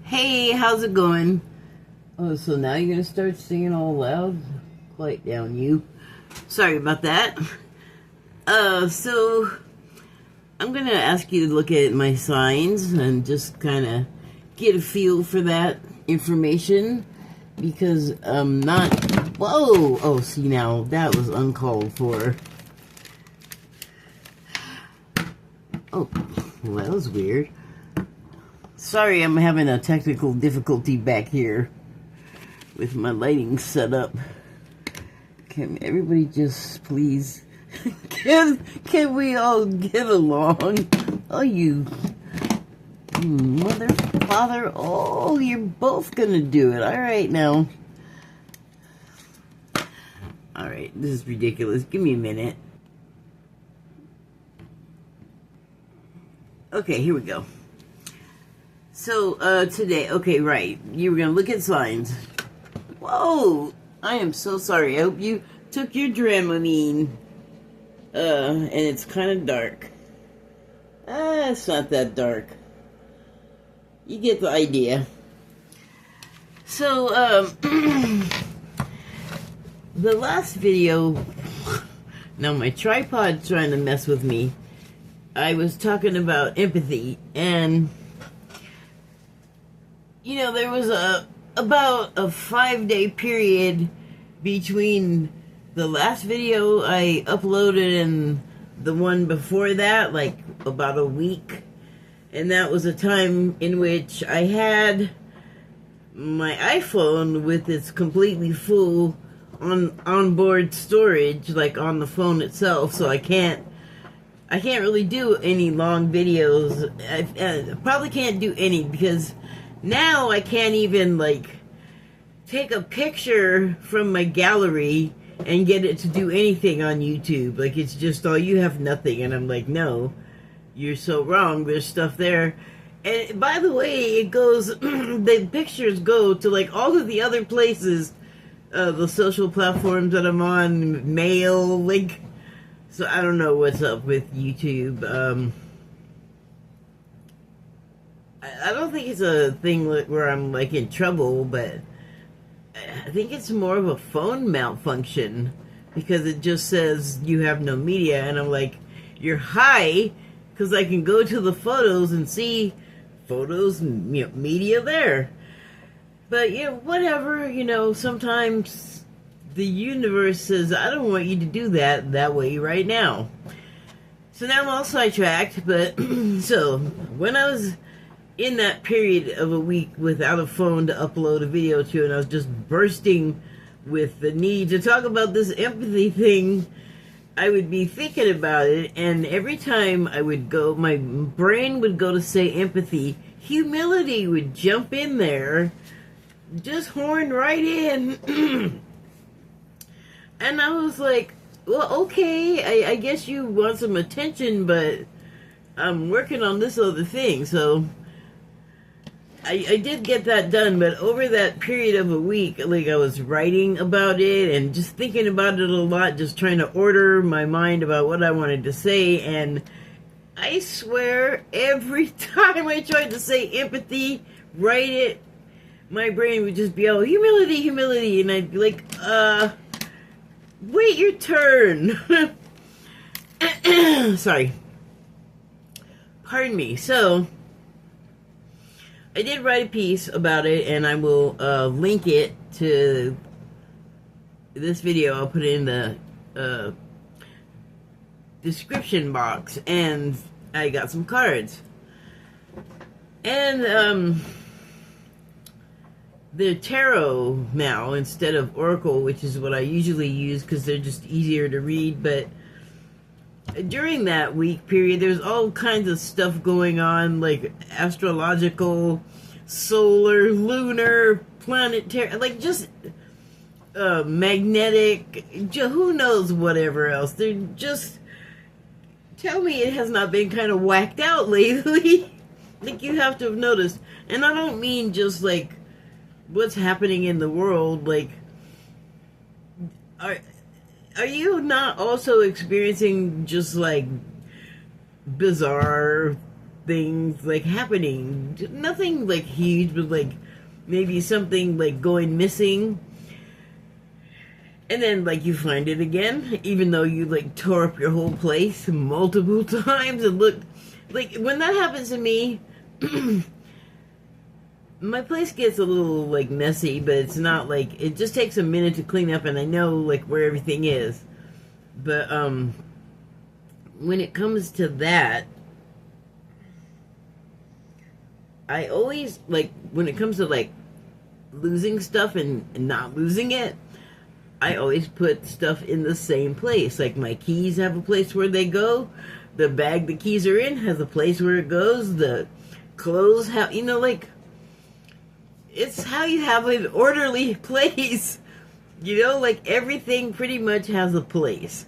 Hey, how's it going? Oh, so now you're gonna start singing all loud? Quiet down, you. Sorry about that. So I'm gonna ask you to look at my signs and just kind of get a feel for that information because I'm not. Whoa! Oh, see now that was uncalled for. Oh, well, that was weird. Sorry, I'm having a technical difficulty back here with my lighting set up. Can everybody just please... can we all get along? Oh, you mother, father, oh, you're both gonna do it. All right, now. All right, this is ridiculous. Give me a minute. Okay, here we go. So, today, okay, right, you were gonna look at signs. Whoa, I am so sorry. I hope you took your Dramamine. And it's kind of dark. It's not that dark. You get the idea. So, the last video, now my tripod's trying to mess with me. I was talking about empathy, and you know, there was about a 5-day period between the last video I uploaded and the one before that, like about a week. And that was a time in which I had my iPhone with its completely full onboard storage, like on the phone itself, so I can't really do any long videos. I probably can't do any because now I can't even like take a picture from my gallery and get it to do anything on YouTube. Like, it's just, oh, you have nothing. And I'm like, no, you're so wrong. There's stuff there. And by the way, it goes, the pictures go to like all of the other places, the social platforms that I'm on, mail, like, so I don't know what's up with YouTube. I don't think it's a thing where I'm like in trouble, but I think it's more of a phone malfunction because it just says you have no media, and I'm like, you're high because I can go to the photos and see photos, media there. But yeah, whatever, sometimes the universe says, I don't want you to do that way right now. So now I'm all sidetracked, but so when I was in that period of a week without a phone to upload a video to, and I was just bursting with the need to talk about this empathy thing, I would be thinking about it, and every time I would go, my brain would go to say empathy, humility would jump in there, just horn right in. And I was like, well, okay, I guess you want some attention, but I'm working on this other thing, so I did get that done, but over that period of a week, like, I was writing about it and just thinking about it a lot, just trying to order my mind about what I wanted to say, and I swear, every time I tried to say empathy, write it, my brain would just be, oh, humility, humility, and I'd be like, wait your turn. Sorry. Pardon me. So I did write a piece about it, and I will link it to this video. I'll put it in the description box, and I got some cards. And the tarot now instead of Oracle, which is what I usually use because they're just easier to read, but during that week period, there's all kinds of stuff going on, like astrological, solar, lunar, planetary, like just magnetic, who knows whatever else. They're just, tell me it has not been kind of whacked out lately. Like, you have to have noticed. And I don't mean just like what's happening in the world, like, are you not also experiencing just like bizarre things like happening. Nothing like huge, but like maybe something like going missing. And then like you find it again, even though you like tore up your whole place multiple times and look like when that happens to me, my place gets a little like messy, but it's not like it just takes a minute to clean up and I know like where everything is. But when it comes to that, I always like when it comes to like losing stuff and not losing it, I always put stuff in the same place. Like my keys have a place where they go. The bag the keys are in has a place where it goes. The clothes have, you know, like, it's how you have an orderly place. You know, like everything pretty much has a place.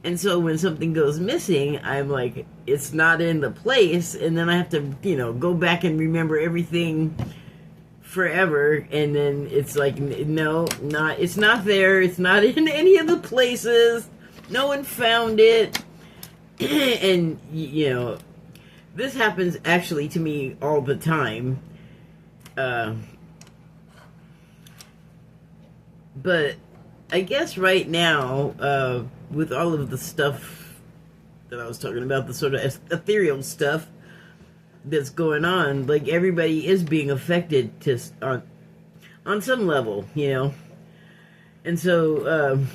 And so when something goes missing, I'm like, it's not in the place. And then I have to, you know, go back and remember everything forever. And then it's like, no, it's not there. It's not in any of the places. No one found it. And, you know, this happens actually to me all the time. But I guess right now, with all of the stuff that I was talking about, the sort of ethereal stuff that's going on, like everybody is being affected on some level, you know. And so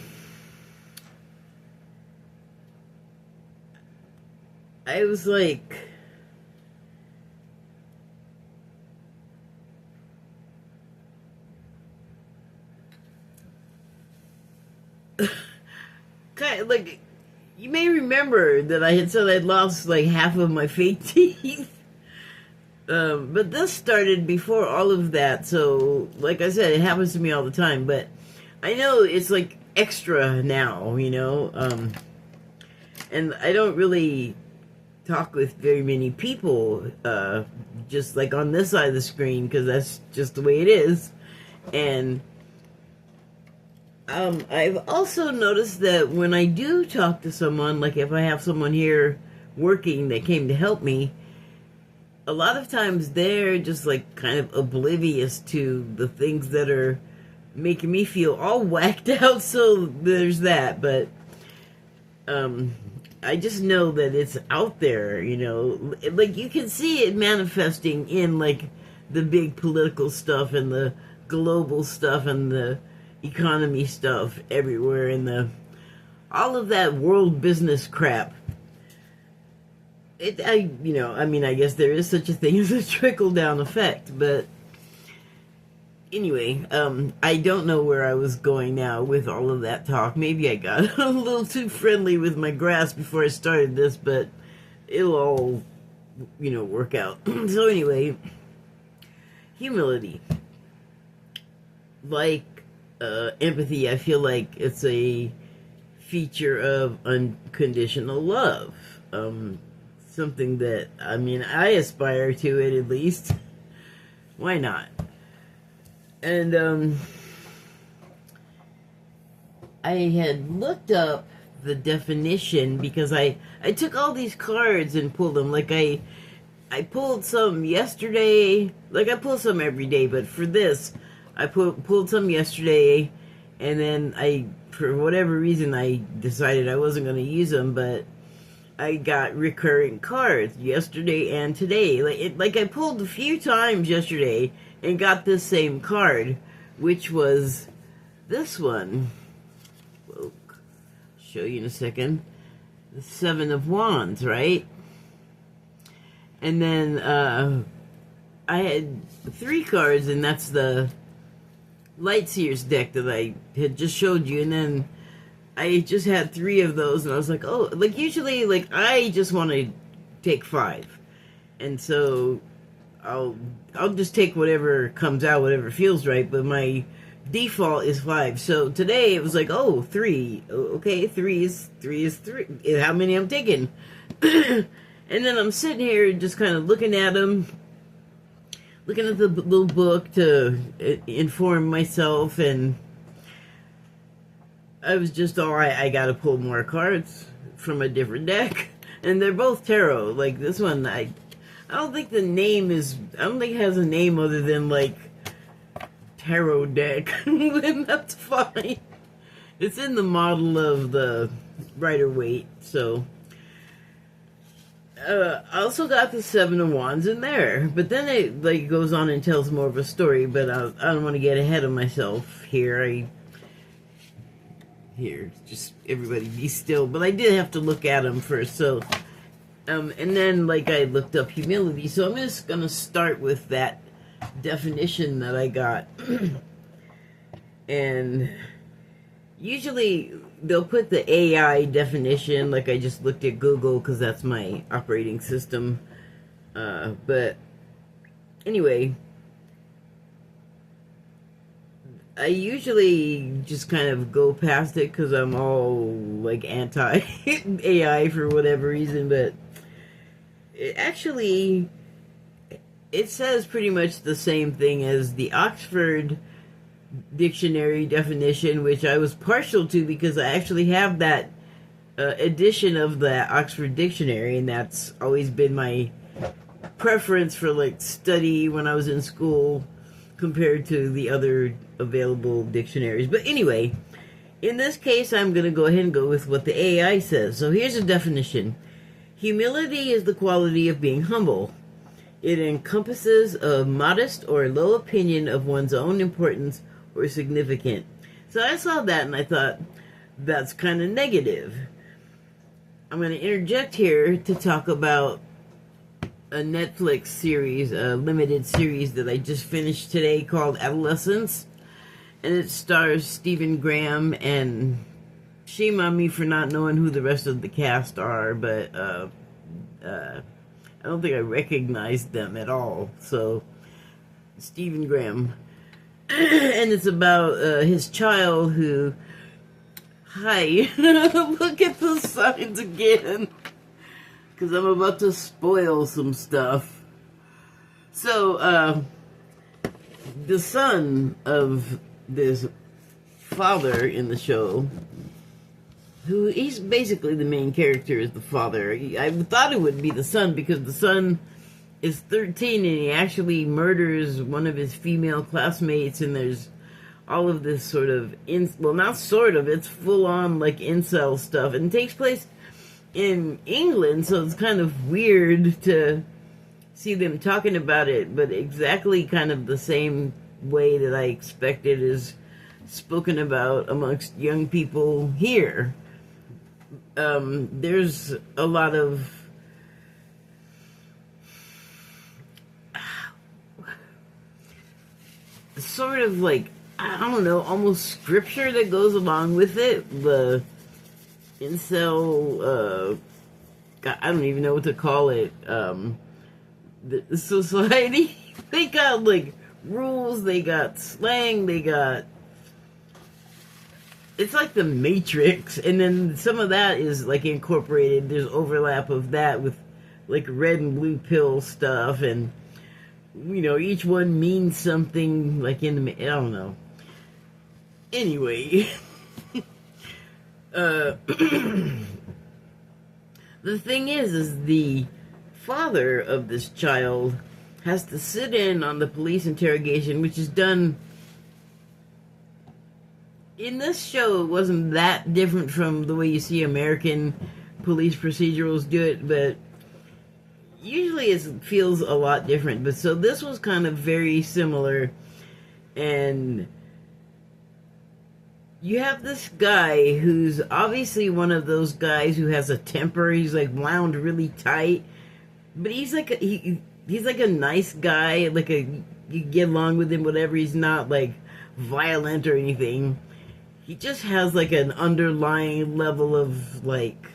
I was like, kind of like, you may remember that I had said I'd lost like half of my fake teeth. But this started before all of that, so like I said, it happens to me all the time, but I know it's like extra now, you know, and I don't really talk with very many people, just like on this side of the screen, because that's just the way it is. And I've also noticed that when I do talk to someone, like if I have someone here working that came to help me, a lot of times they're just like kind of oblivious to the things that are making me feel all whacked out, so there's that. But I just know that it's out there, you know, like you can see it manifesting in like the big political stuff and the global stuff and the economy stuff everywhere and all of that world business crap. I mean, I guess there is such a thing as a trickle-down effect, but anyway, I don't know where I was going now with all of that talk. Maybe I got a little too friendly with my grass before I started this, but it'll all, you know, work out. So anyway, humility. Like empathy, I feel like it's a feature of unconditional love. Something that, I mean, I aspire to it at least. Why not? And I had looked up the definition because I took all these cards and pulled them. Like I pulled some yesterday. Like I pull some every day, but for this, I pulled some yesterday, and then for whatever reason, I decided I wasn't going to use them, but I got recurring cards yesterday and today. Like I pulled a few times yesterday and got this same card, which was this one. I'll show you in a second. The Seven of Wands, right? And then I had 3 cards, and that's the Lightseers deck that I had just showed you, and then I just had 3 of those, and I was like, oh, like usually, like I just want to take 5, and so I'll just take whatever comes out, whatever feels right, but my default is 5. So today it was like, oh, 3, okay, 3 is 3, how many I'm taking? And then I'm sitting here just kind of looking at them, looking at the little book to inform myself, and I was just, I gotta pull more cards from a different deck. And they're both tarot. Like this one, I I don't think the name is. I don't think it has a name other than like tarot deck. And that's fine. It's in the model of the Rider-Waite, so. I also got the Seven of Wands in there, but then it like goes on and tells more of a story. But I don't want to get ahead of myself here. Just everybody be still. But I did have to look at them first, so and then like I looked up humility. So I'm just gonna start with that definition that I got, and usually they'll put the AI definition, like I just looked at Google because that's my operating system. But anyway, I usually just kind of go past it because I'm all like anti AI for whatever reason. But it says pretty much the same thing as the Oxford Dictionary definition, which I was partial to because I actually have that edition of the Oxford Dictionary, and that's always been my preference for like study when I was in school compared to the other available dictionaries. But anyway, in this case, I'm going to go ahead and go with what the AI says. So here's a definition. Humility is the quality of being humble. It encompasses a modest or low opinion of one's own importance or significant. So I saw that and I thought, that's kind of negative. I'm going to interject here to talk about a Netflix series, a limited series that I just finished today called Adolescence. And it stars Stephen Graham, and shame on me for not knowing who the rest of the cast are, but I don't think I recognized them at all. So, Stephen Graham. And it's about his child who... Hi. Look at the signs again. Because I'm about to spoil some stuff. So, the son of this father in the show, who he's basically the main character is the father. I thought it would be the son because the son is 13 and he actually murders one of his female classmates, and there's all of this sort of well, not sort of, it's full on like incel stuff, and it takes place in England, so it's kind of weird to see them talking about it, but exactly kind of the same way that I expected is spoken about amongst young people here. There's a lot of sort of like, I don't know, almost scripture that goes along with it. The incel, I don't even know what to call it. The society, they got like rules, they got slang, they got... It's like the Matrix, and then some of that is like incorporated. There's overlap of that with like red and blue pill stuff, and you know, each one means something like in the... I don't know. Anyway, the thing is the father of this child has to sit in on the police interrogation, which is done in this show. It wasn't that different from the way you see American police procedurals do it, but usually it feels a lot different. But so this was kind of very similar, and you have this guy who's obviously one of those guys who has a temper. He's like wound really tight, but he's like he's like a nice guy. Like you get along with him, whatever. He's not like violent or anything. He just has like an underlying level of like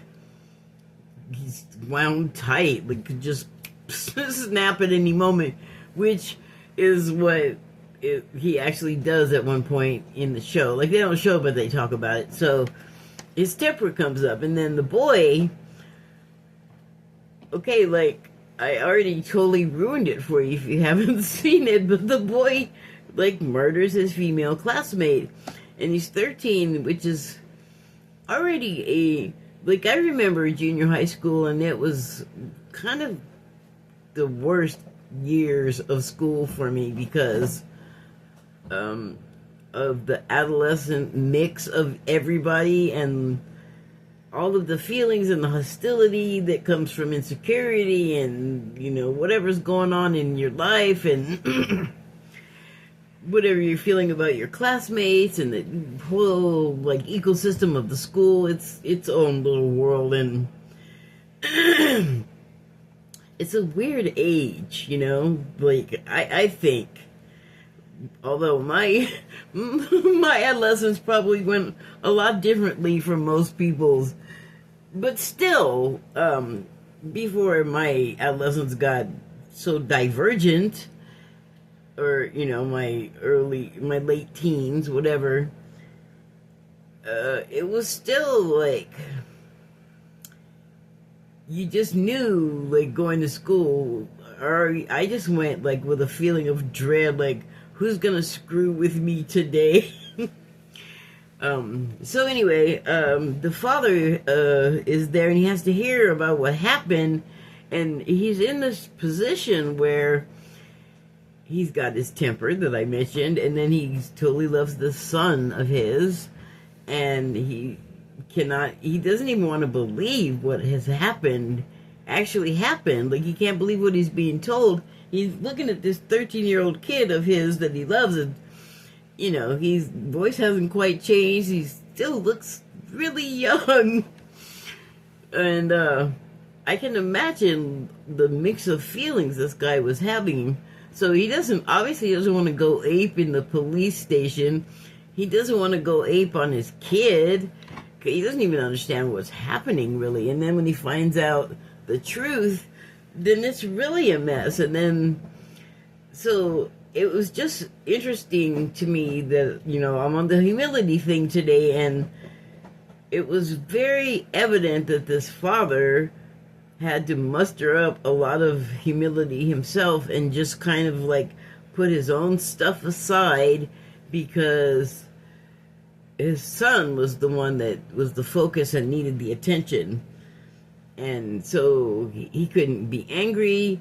he's wound tight, like could just snap at any moment, which is what he actually does at one point in the show. Like, they don't show, but they talk about it. So his temper comes up, and then the boy, okay, like, I already totally ruined it for you if you haven't seen it, but the boy, like, murders his female classmate, and he's 13, which is already like, I remember junior high school, and it was kind of the worst years of school for me because of the adolescent mix of everybody and all of the feelings and the hostility that comes from insecurity and, you know, whatever's going on in your life and whatever you're feeling about your classmates and the whole, like, ecosystem of the school. It's its own little world, and it's a weird age, you know? Like, I think, although my adolescence probably went a lot differently from most people's, but still, before my adolescence got so divergent, or, you know, my late teens, whatever, it was still like, you just knew, like, going to school, or I just went, like, with a feeling of dread, like, who's gonna screw with me today? So anyway, the father is there, and he has to hear about what happened, and he's in this position where he's got his temper that I mentioned, and then he totally loves the son of his, and he doesn't even want to believe what has happened actually happened. Like, he can't believe what he's being told. He's looking at this 13-year-old kid of his that he loves, and, you know, his voice hasn't quite changed. He still looks really young. And I can imagine the mix of feelings this guy was having. So he obviously doesn't want to go ape in the police station. He doesn't want to go ape on his kid. He doesn't even understand what's happening, really. And then when he finds out the truth, then it's really a mess. And then, so it was just interesting to me that, you know, I'm on the humility thing today, and it was very evident that this father had to muster up a lot of humility himself and just kind of like put his own stuff aside because his son was the one that was the focus and needed the attention. And so he couldn't be angry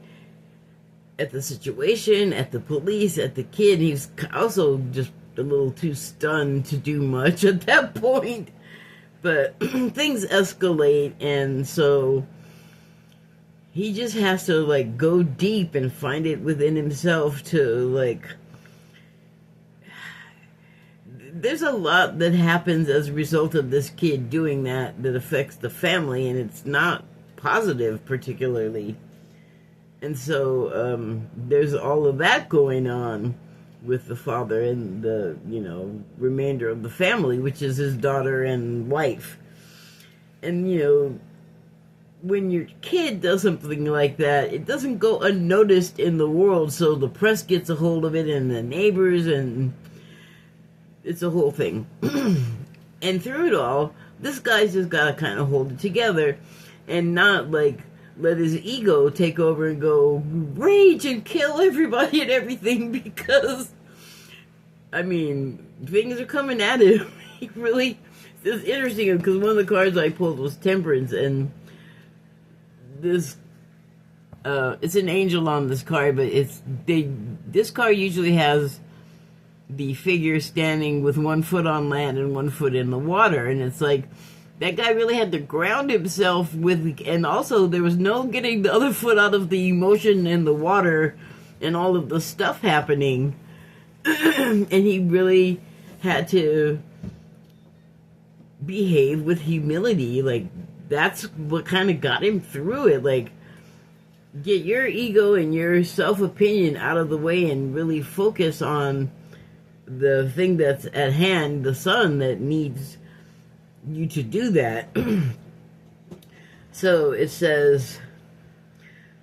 at the situation, at the police, at the kid. He was also just a little too stunned to do much at that point. But things escalate, and so he just has to, like, go deep and find it within himself to, like... There's a lot that happens as a result of this kid doing that affects the family, and it's not positive particularly. And so there's all of that going on with the father and the, you know, remainder of the family, which is his daughter and wife. And, you know, when your kid does something like that, it doesn't go unnoticed in the world, so the press gets a hold of it and the neighbors, and it's a whole thing. And through it all, this guy's just got to kind of hold it together and not, like, let his ego take over and go rage and kill everybody and everything, because, I mean, things are coming at him. He really, it's interesting because one of the cards I pulled was Temperance, and this, it's an angel on this card, but this card usually has the figure standing with one foot on land and one foot in the water, and it's like, that guy really had to ground himself with, and also there was no getting the other foot out of the emotion in the water and all of the stuff happening. And he really had to behave with humility. Like, that's what kind of got him through it. Like, get your ego and your self-opinion out of the way and really focus on the thing that's at hand, the son that needs you to do that. So it says,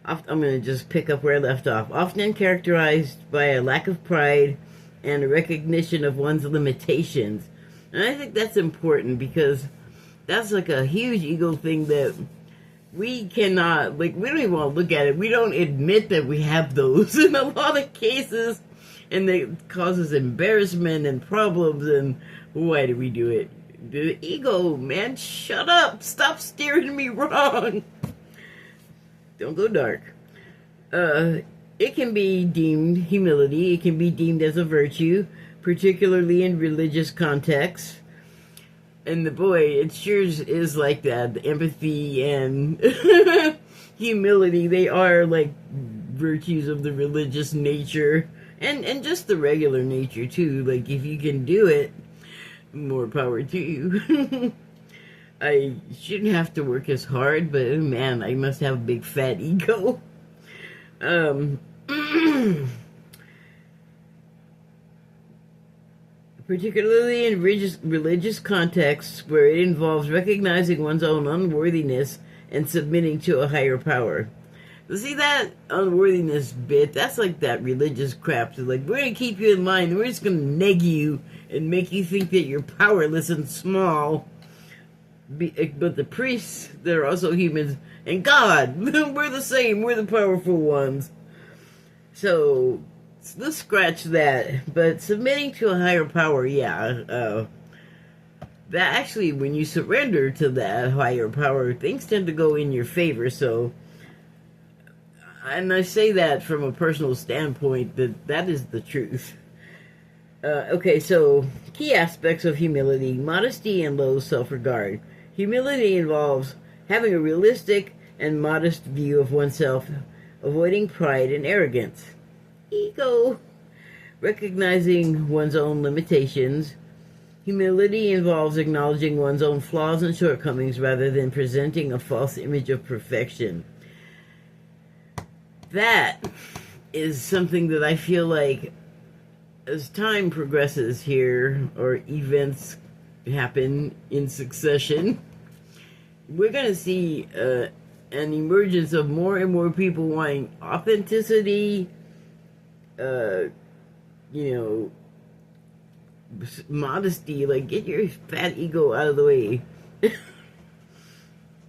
I'm going to just pick up where I left off. Often characterized by a lack of pride and a recognition of one's limitations. And I think that's important, because that's like a huge ego thing that we cannot, like, we don't even want to look at it. We don't admit that we have those in a lot of cases, and it causes embarrassment and problems. And why do we do it? The ego, man, shut up. Stop steering me wrong. Don't go dark. Uh, it can be deemed humility. It can be deemed as a virtue, particularly in religious contexts. And the boy, it sure is like that. The empathy and humility, they are like virtues of the religious nature, and just the regular nature too. Like if you can do it, more power to you. I shouldn't have to work as hard, but man, I must have a big fat ego. Particularly in religious contexts where it involves recognizing one's own unworthiness and submitting to a higher power. You see that unworthiness bit? That's like that religious crap. So like, we're going to keep you in line. We're just going to neg you and make you think that you're powerless and small. But the priests, they're also humans. And God, we're the same. We're the powerful ones. So let's scratch that. But submitting to a higher power, yeah. That actually, when you surrender to that higher power, things tend to go in your favor. So, and I say that from a personal standpoint, that is the truth. Okay, so key aspects of humility: modesty and low self-regard. Humility involves having a realistic and modest view of oneself, avoiding pride and arrogance. Ego. Recognizing one's own limitations. Humility involves acknowledging one's own flaws and shortcomings rather than presenting a false image of perfection. That is something that I feel like as time progresses here, or events happen in succession, we're going to see an emergence of more and more people wanting authenticity, modesty. Like, get your fat ego out of the way.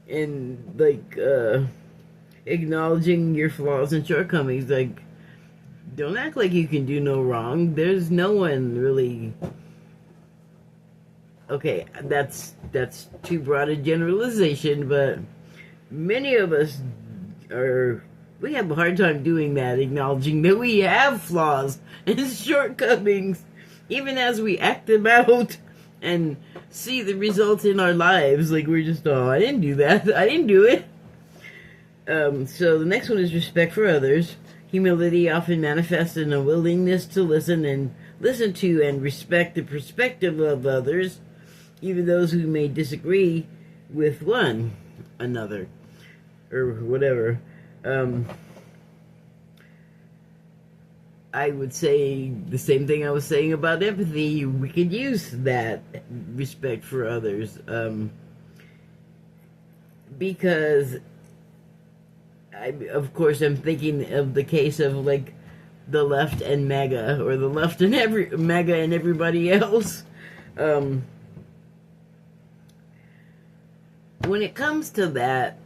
And, like, acknowledging your flaws and shortcomings. Like, don't act like you can do no wrong. There's no one really... Okay, that's too broad a generalization, but many of us we have a hard time doing that, acknowledging that we have flaws and shortcomings, even as we act them out and see the results in our lives. Like, we're just, oh, I didn't do that. I didn't do it. So the next one is respect for others. Humility often manifests in a willingness to listen to and respect the perspective of others, even those who may disagree with one another, or whatever. I would say the same thing I was saying about empathy. We could use that respect for others, because of course, I'm thinking of the case of, like, the left and MAGA, or the left and MAGA and everybody else. When it comes to that,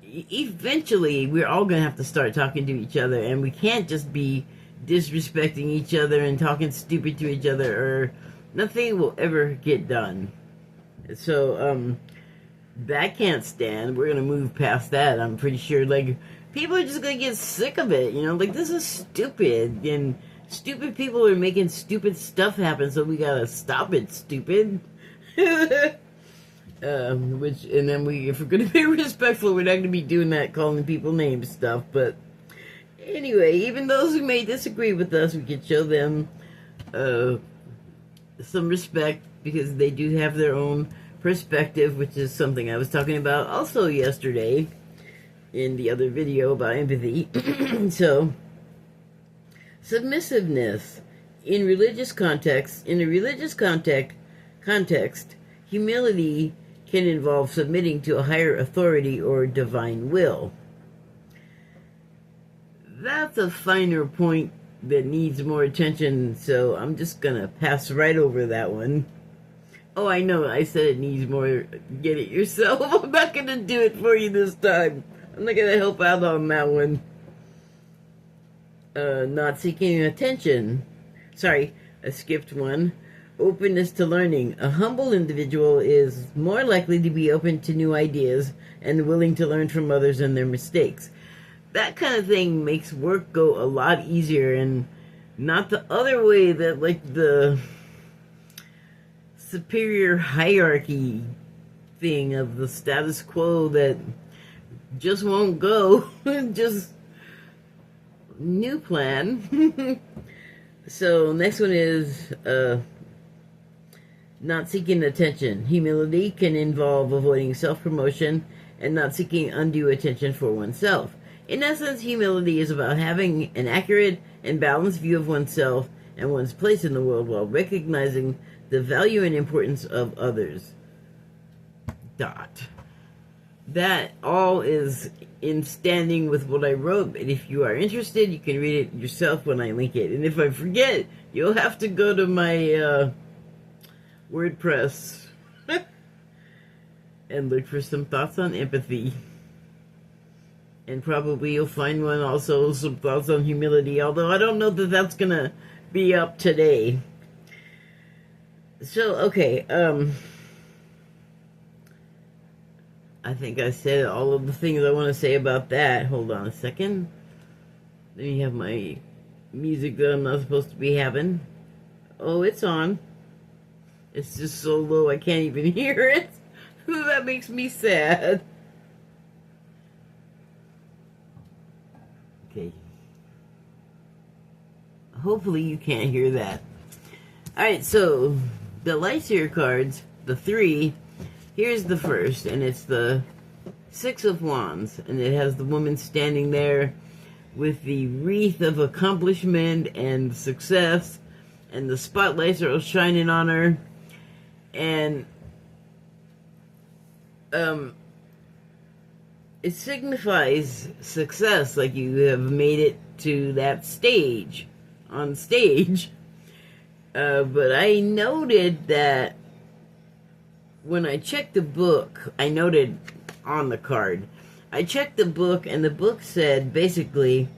eventually we're all going to have to start talking to each other, and we can't just be disrespecting each other and talking stupid to each other, or nothing will ever get done. So, that can't stand. We're going to move past that, I'm pretty sure. Like, people are just going to get sick of it, like, this is stupid, and stupid people are making stupid stuff happen, so we got to stop it, stupid. And then if we're going to be respectful, we're not going to be doing that, calling people names stuff. But anyway, even those who may disagree with us, we can show them some respect, because they do have their own perspective, which is something I was talking about also yesterday in the other video about empathy. So, submissiveness in a religious context, humility can involve submitting to a higher authority or divine will. That's a finer point that needs more attention, so I'm just gonna pass right over that one. Oh, I know, I said it needs more. Get it yourself. I'm not gonna do it for you this time. I'm not gonna help out on that one. Not seeking attention. Sorry, I skipped one. Openness to learning. A humble individual is more likely to be open to new ideas and willing to learn from others and their mistakes. that kind of thing makes work go a lot easier, and not the other way that, like, the superior hierarchy thing of the status quo that just won't go. Just new plan. So next one is not seeking attention. Humility can involve avoiding self-promotion and not seeking undue attention for oneself. In essence, humility is about having an accurate and balanced view of oneself and one's place in the world while recognizing the value and importance of others. That all is in standing with what I wrote, and if you are interested, you can read it yourself when I link it. And if I forget, you'll have to go to my WordPress and look for some thoughts on empathy. And probably you'll find one also, some thoughts on humility, although I don't know that that's gonna be up today. So, okay, I think I said all of the things I want to say about that. Hold on a second. Let me have my music that I'm not supposed to be having. Oh, it's on. It's just so low I can't even hear it. That makes me sad. Okay. Hopefully you can't hear that. Alright, so the Lightseer cards, the 3, here's the first, and it's the 6 of Wands, and it has the woman standing there with the wreath of accomplishment and success, and the spotlights are all shining on her, and it signifies success, like you have made it to that stage, on stage. But I noted that when I checked the book, I noted on the card, I checked the book, and the book said basically,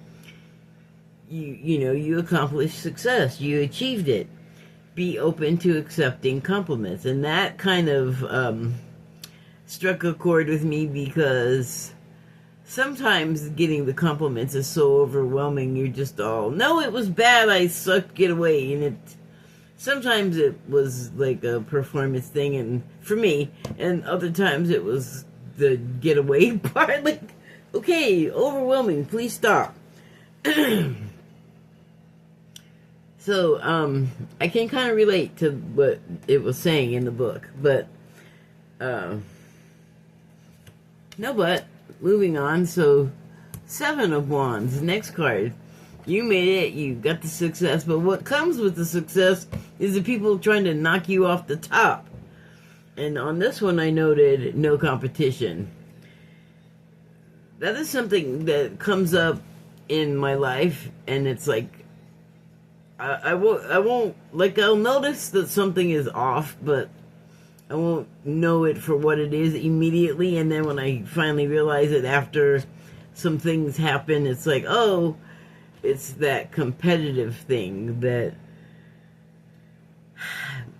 you accomplished success, you achieved it. Be open to accepting compliments, and that kind of struck a chord with me, because sometimes getting the compliments is so overwhelming. You're just all, no, it was bad, I sucked, get away. And sometimes it was like a performance thing, and for me, and other times it was the getaway part. Like, okay, overwhelming, please stop. So, I can kind of relate to what it was saying in the book, but, moving on. So, 7 of Wands, next card. You made it, you got the success, but what comes with the success is the people trying to knock you off the top. And on this one, I noted no competition. That is something that comes up in my life, and it's like, I won't, like, I'll notice that something is off, but I won't know it for what it is immediately, and then when I finally realize it after some things happen, it's like, oh, it's that competitive thing that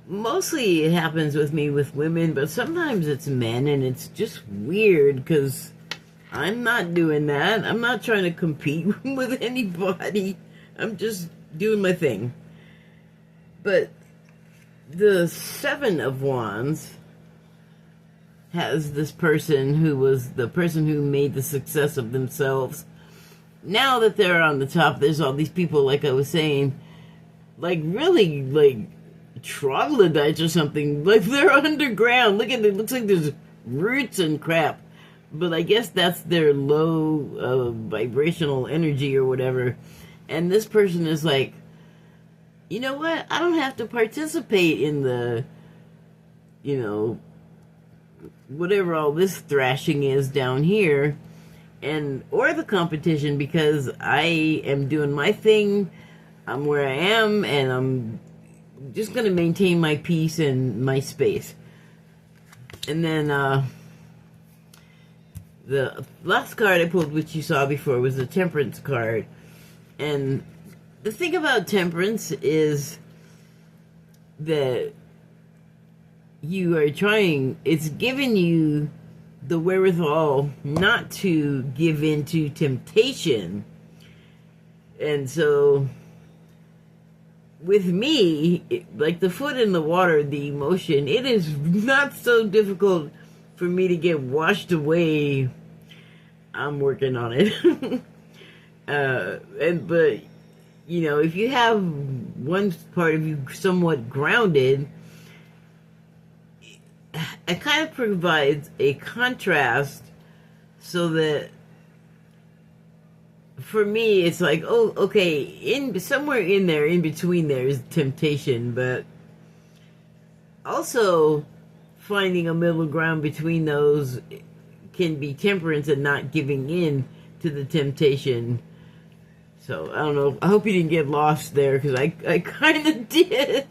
mostly it happens with me with women, but sometimes it's men, and it's just weird, because I'm not doing that. I'm not trying to compete with anybody. I'm just doing my thing. But the 7 of Wands has this person who was the person who made the success of themselves. Now that they're on the top, there's all these people, like I was saying, like, really, like, troglodytes or something. Like, they're underground. Look at it. It looks like there's roots and crap. But I guess that's their low vibrational energy or whatever. And this person is like, you know what? I don't have to participate in the, whatever all this thrashing is down here, or the competition, because I am doing my thing. I'm where I am, and I'm just going to maintain my peace and my space. And then the last card I pulled, which you saw before, was the Temperance card. And the thing about Temperance is that you are trying, it's giving you the wherewithal not to give in to temptation. And so with me, like the foot in the water, the emotion, it is not so difficult for me to get washed away. I'm working on it. But you know, if you have one part of you somewhat grounded, it kind of provides a contrast, so that for me it's like, oh, okay, in somewhere in there, in between there is temptation, but also finding a middle ground between those can be temperance and not giving in to the temptation. So I don't know, I hope you didn't get lost there, because I kind of did.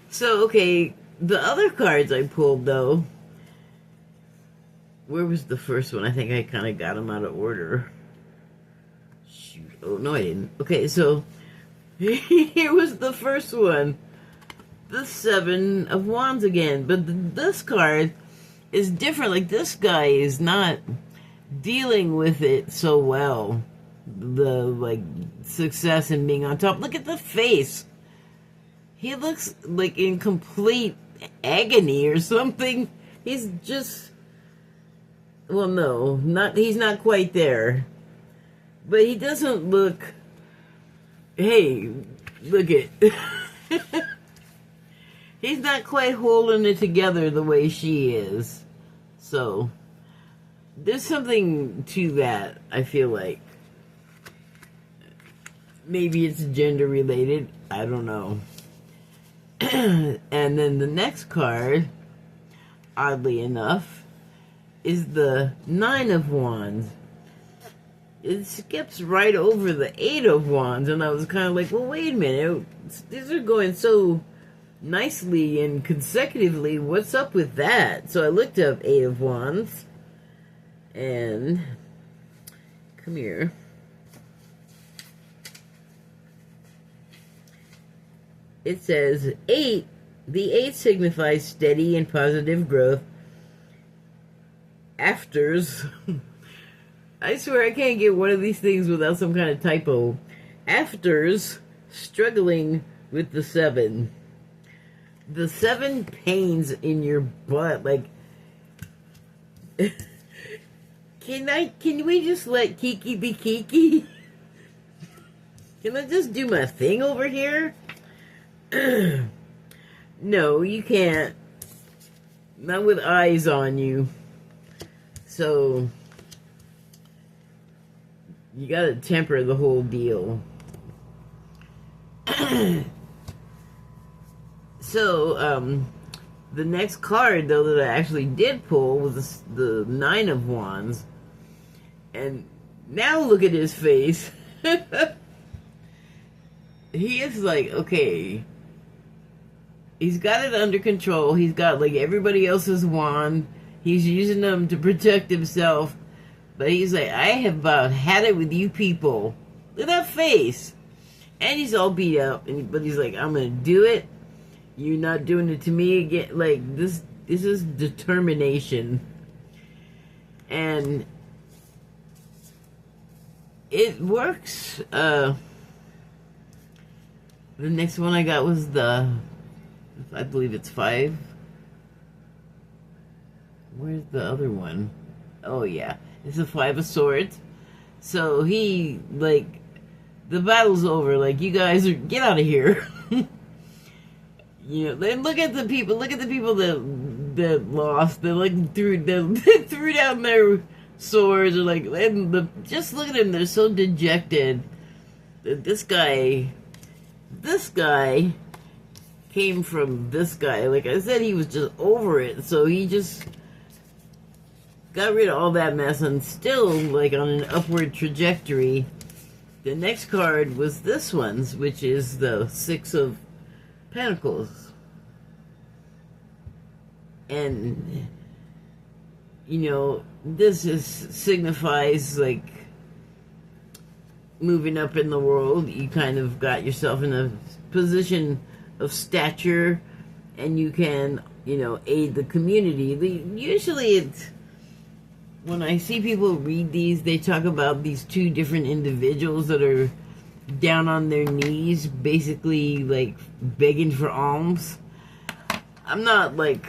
So okay, the other cards I pulled, though, where was the first one? I think I kind of got them out of order. Shoot. Oh, no, I didn't. Okay, so here was the first one. The Seven of Wands again. But this card is different. Like, this guy is not dealing with it so well. The, like, success and being on top. Look at the face. He looks like in complete agony or something. He's just, well, no, he's not quite there, but he doesn't look, hey, look at he's not quite holding it together the way she is. So there's something to that, I feel like. Maybe it's gender related, I don't know. And then the next card, oddly enough, is the Nine of Wands. It skips right over the Eight of Wands, and I was kind of like, well, wait a minute, these are going so nicely and consecutively, what's up with that? So I looked up Eight of Wands, and come here. It says, 8, the 8 signifies steady and positive growth. Afters, I swear I can't get one of these things without some kind of typo. Afters, struggling with the 7. The 7 pains in your butt, like, can we just let Kiki be Kiki? Can I just do my thing over here? No, you can't. Not with eyes on you. So you gotta temper the whole deal. So, the next card, though, that I actually did pull was the Nine of Wands. And now look at his face. He is like, okay, he's got it under control. He's got, like, everybody else's wand. He's using them to protect himself. But he's like, I have about had it with you people. Look at that face. And he's all beat up. But he's like, I'm going to do it. You're not doing it to me again. Like, this is determination. And it works. The next one I got was I believe it's 5. Where's the other one? Oh, yeah. It's the 5 of Swords. So he, like, the battle's over. Like, you guys get out of here. You know, and look at the people that lost. They, like, threw down their swords. Or, like, just look at them. They're so dejected. This guy came from this guy. Like I said, he was just over it. So he just got rid of all that mess and still, like, on an upward trajectory. The next card was this one's, which is the 6 of Pentacles. And, you know, this signifies, like, moving up in the world. You kind of got yourself in a position of stature, and you can, you know, aid the community. Usually when I see people read these, they talk about these two different individuals that are down on their knees, basically like begging for alms. I'm not like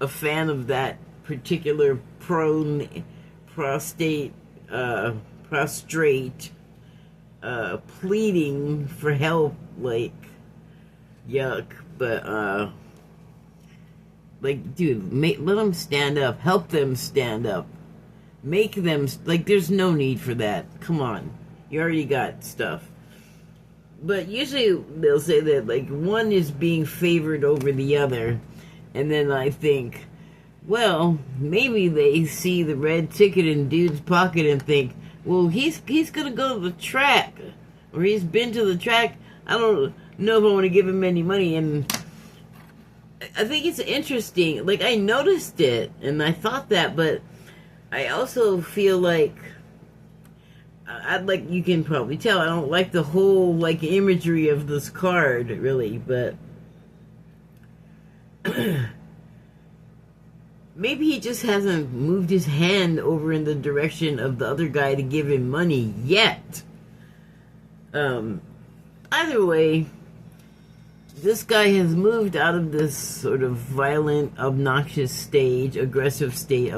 a fan of that particular prostrate, pleading for help, like, yuck. But like, dude, let them stand up, help them stand up, make them, like, there's no need for that. Come on, you already got stuff. But usually they'll say that, like, one is being favored over the other, and then I think, well, maybe they see the red ticket in dude's pocket and think, well, he's gonna go to the track, or he's been to the track. I don't know if I want to give him any money. And I think it's interesting. Like, I noticed it, and I thought that, but I also feel like I'd like, you can probably tell, I don't like the whole, like, imagery of this card, really, but maybe he just hasn't moved his hand over in the direction of the other guy to give him money yet. Either way, this guy has moved out of this sort of violent, obnoxious stage, aggressive stage,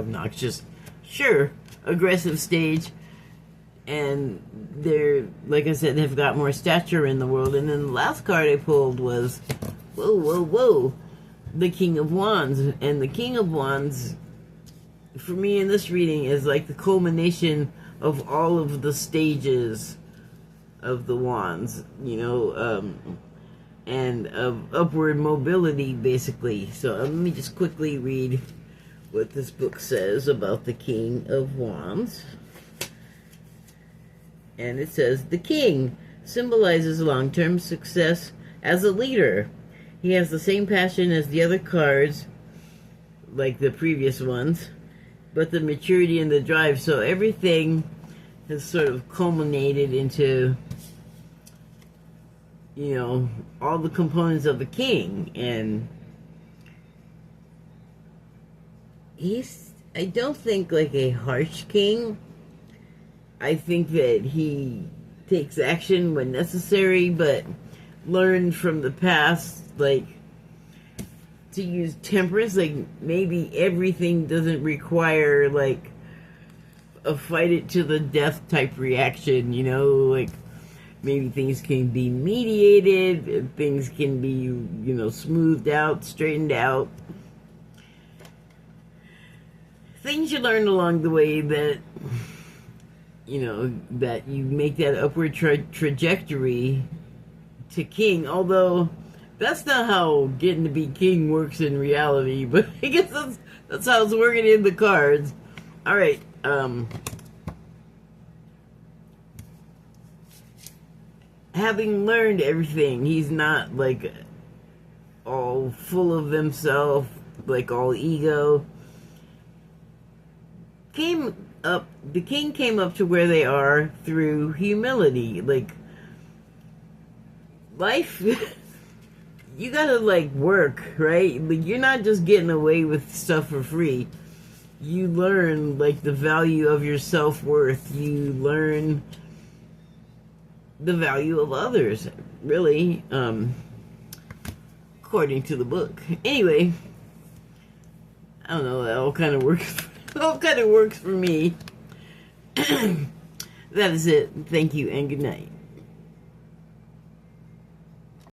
and they're, like I said, they've got more stature in the world. And then the last card I pulled was, whoa, the King of Wands. And the King of Wands, for me in this reading, is like the culmination of all of the stages of the wands, you know, and of upward mobility, basically. So let me just quickly read what this book says about the King of Wands. And it says, the king symbolizes long-term success as a leader. He has the same passion as the other cards, like the previous ones, but the maturity and the drive. So everything has sort of culminated into, you know, all the components of a king. And he's, I don't think, like a harsh king. I think that he takes action when necessary, but learned from the past, like, to use temperance. Like, maybe everything doesn't require, like, a fight it to the death type reaction, you know? Like, maybe things can be mediated, things can be, you know, smoothed out, straightened out. Things you learn along the way that, you know, that you make that upward trajectory to king. Although that's not how getting to be king works in reality, but I guess that's how it's working in the cards. All right. Having learned everything, he's not like all full of himself, like all ego. The king came up to where they are through humility. Like, life, you gotta, like, work, right? Like, you're not just getting away with stuff for free. You learn, like, the value of your self-worth. You learn the value of others, really, according to the book. Anyway, I don't know, that all kind of works for me. That is it. Thank you and good night.